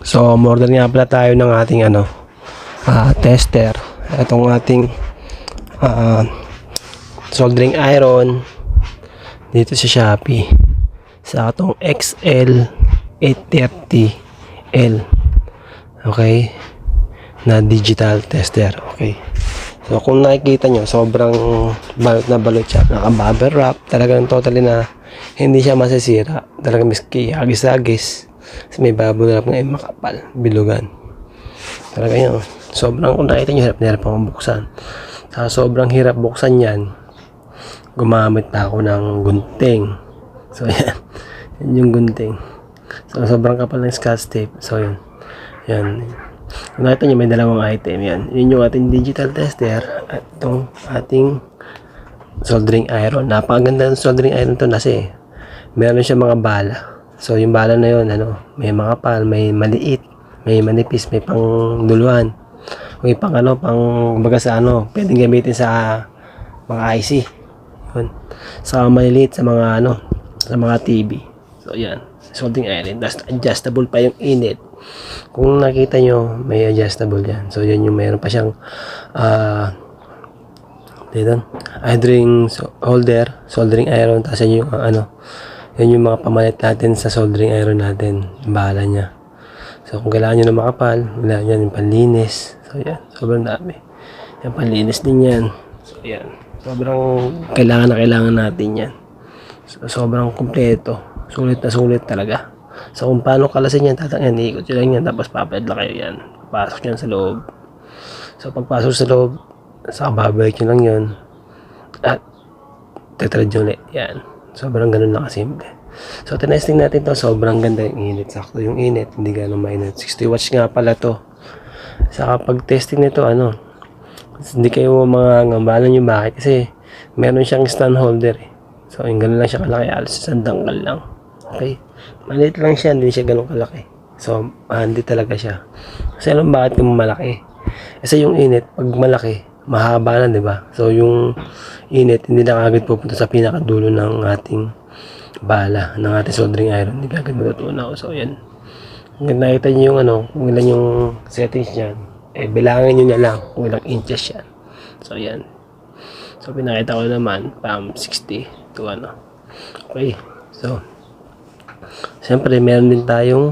So, order nga pala tayo ng ating tester. Itong ating soldering iron dito sa Shopee. Sa atong XL 830L. Okay? Na digital tester. Okay. So, kung nakikita nyo, sobrang balot na balot siya. Naka-bubble wrap. Talagang totally na hindi siya masisira. Talagang miski agis-agis. Kasi may bubble wrap nga makapal. Bilugan. Talaga yun. Sobrang, kung nakita nyo, hirap na hirap ang buksan. Sa sobrang hirap buksan yan, gumamit na ako ng gunting. So, yan. Yan yung gunting. So, sobrang kapal ng scotch tape. So, yun. Yan. Kung nakita nyo, may dalawang item yan. Yun yung ating digital tester at itong ating soldering iron. Napakaganda ng soldering iron to kasi meron siya mga bala. So, yung bala na yun, may makapal, may maliit, may manipis, may pangduluhan. May pang kumbaga sa pwedeng gamitin sa mga IC. Yun. Sa maliliit, sa mga sa mga TV. So, yan. Soldering iron. Adjustable pa yung init. Kung nakita nyo, may adjustable yan. So, yan yung mayroon pa siyang iron holder, soldering iron. Tapos yan yung yan yung mga pamalit natin sa soldering iron natin. Yung bahala niya. So, kung kailangan nyo na makapal, wala yan yung panlinis. So, yan. Sobrang dami. Yan, panlinis din yan. So, yan. Sobrang kailangan na kailangan natin yan. So, sobrang kumpleto. Sulit na sulit talaga. So, kung paano kalasin yan, tatangyan, iikot nyo lang yan, tapos papadla kayo yan. Pasok yan sa loob. So, pagpasok sa loob, saka babalik nyo lang yun. At, tetrad nyo ulit. Yan. Sobrang ganun lang kasimple. So, tinesting natin to. Sobrang ganda yung init. Sakto yung init. Hindi ganun mainit. 60 watts nga pala to. Saka pag testing nito, hindi kayo mga ngambalan nyo bakit. Kasi, meron siyang stand holder eh. So, yung ganun lang siya kalaki. Alas isang dangkal lang. Okay? Maliit lang siya. Hindi siya ganun kalaki. So, handy talaga siya. Kasi alam bakit kung malaki? Kasi yung init, pag malaki, mahaba na, diba? So, yung init, hindi na kagad pupunta sa pinakadulo ng ating bala, ng ating soldering iron. Hindi kagad matutunaw. So, yan. Kung nakita nyo yung kung ilan yung settings niyan, bilangin nyo na lang kung ilang inches yan. So, yan. So, pinakita ko naman, 60 to Okay. So, siyempre, meron din tayong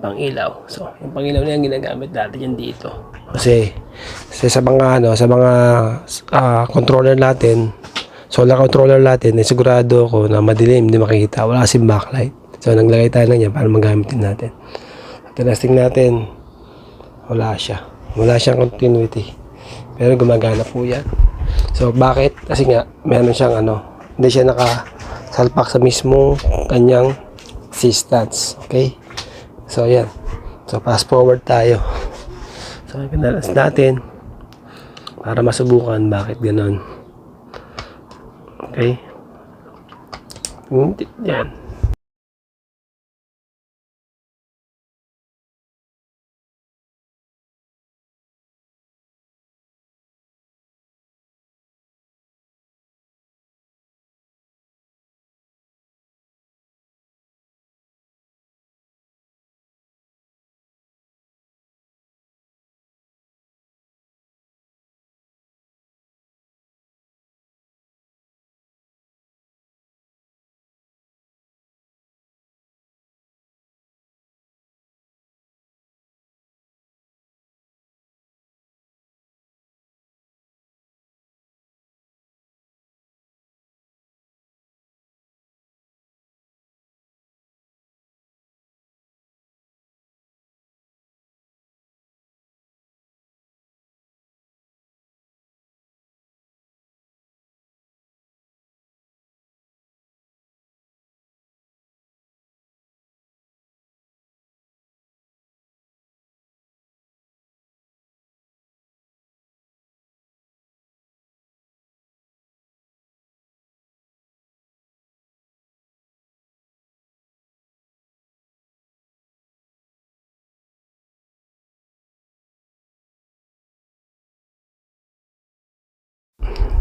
pang-ilaw. So, yung pang-ilaw na yan, ginagamit natin yan dito. Kasi sa mga controller natin, solar controller natin, sigurado ako na madilim, hindi makikita. Wala kasing backlight. So, naglagay tayo lang yan para magamit din natin. Testing natin, wala siya. Wala siyang continuity. Pero gumagana po yan. So, bakit? Kasi nga, meron siyang hindi siya nakasalpak sa mismong kanyang resistance. Okay? So, yan. So, fast forward tayo. So, pinalas natin para masubukan bakit ganon. Okay? Yan.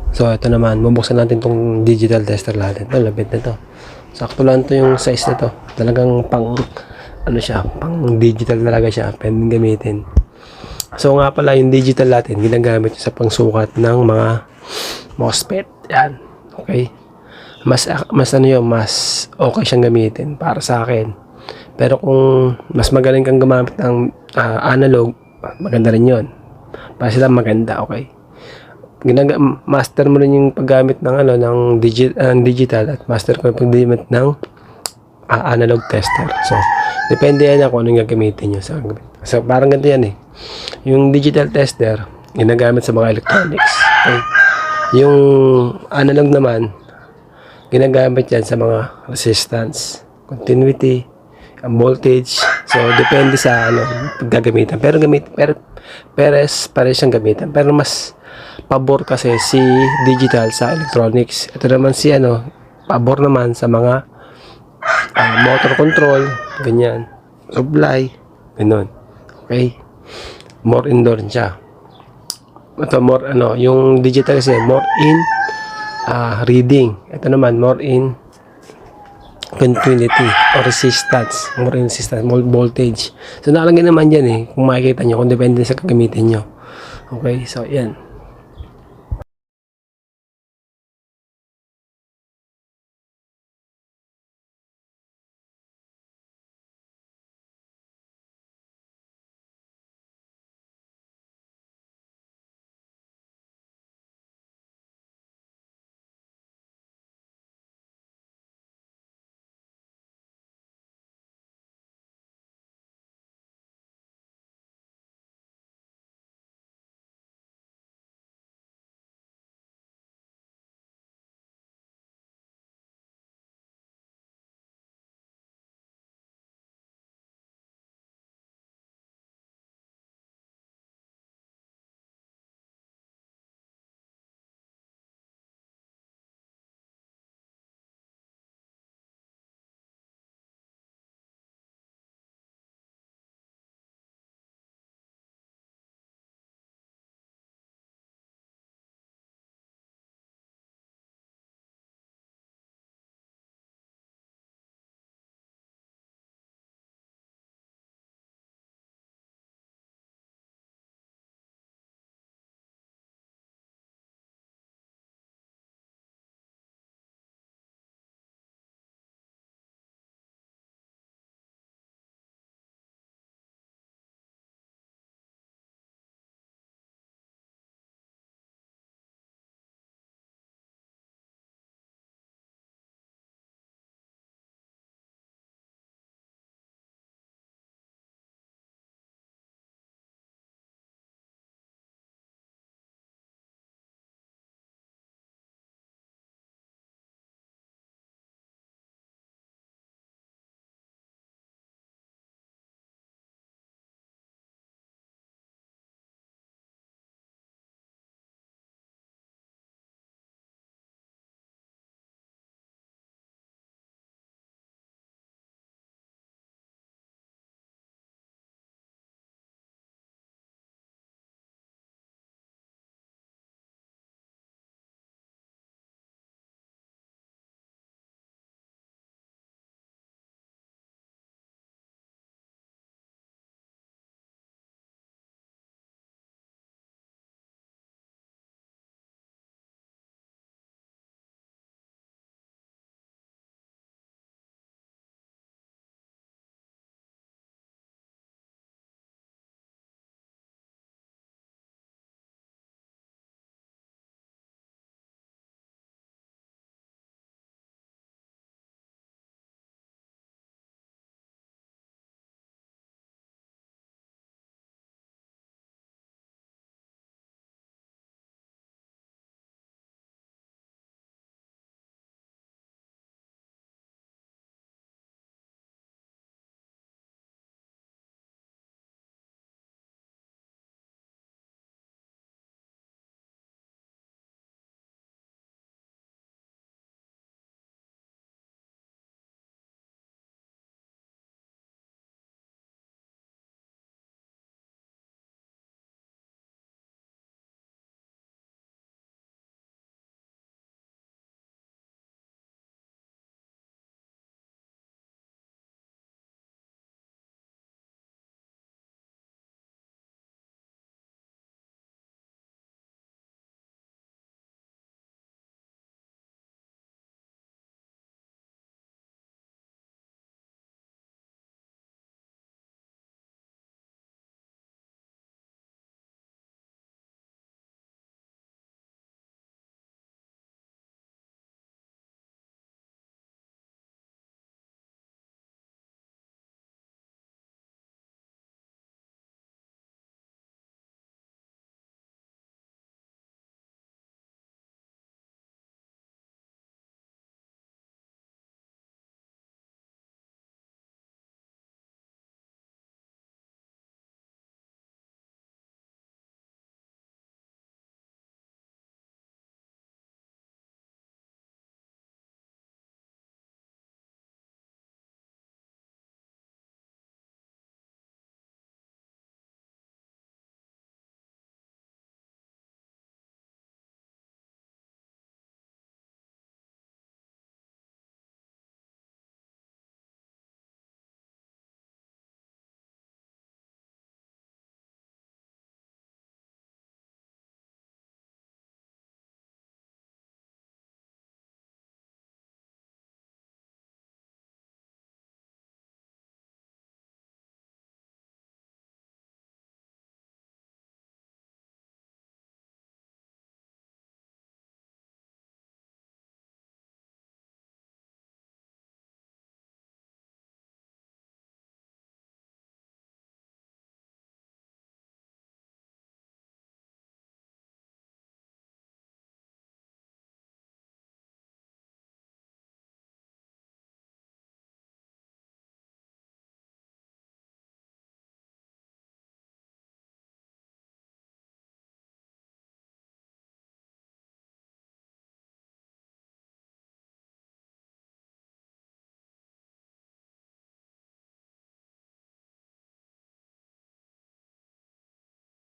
So, ito naman, bubuksan natin tong digital tester natin. Ito, lapit na to. Sakto lang to yung size nito. Talagang pang ano siya, pang digital talaga siya, pwedeng gamitin. So nga pala, yung digital natin, ginagamit sa pangsukat ng mga MOSFET. Yan. Okay? Mas ano yun, mas okay siyang gamitin para sa akin. Pero kung mas magaling kang gumamit ng analog, maganda rin yun. Para sila maganda, okay? Master mo rin yung paggamit ng ng digital at master ko yung paggamit ng analog tester. So, depende yan kung anong gagamitin nyo. So, parang ganito yan eh. Yung digital tester, ginagamit sa mga electronics. Okay? Yung analog naman, ginagamit yan sa mga resistance, continuity, voltage. So, depende sa paggagamitan. Pero pares siyang gamitan. Pero mas pabor kasi si digital sa electronics. Ito naman si pabor naman sa mga motor control, ganyan, supply, ganun. Okay? More indoor siya. Ito more yung digital kasi more in reading. Ito naman more in continuity or resistance, more in resistance, more voltage. So nakalagay naman dyan kung makikita nyo, kung depende sa gagamitin nyo. Okay, so yan.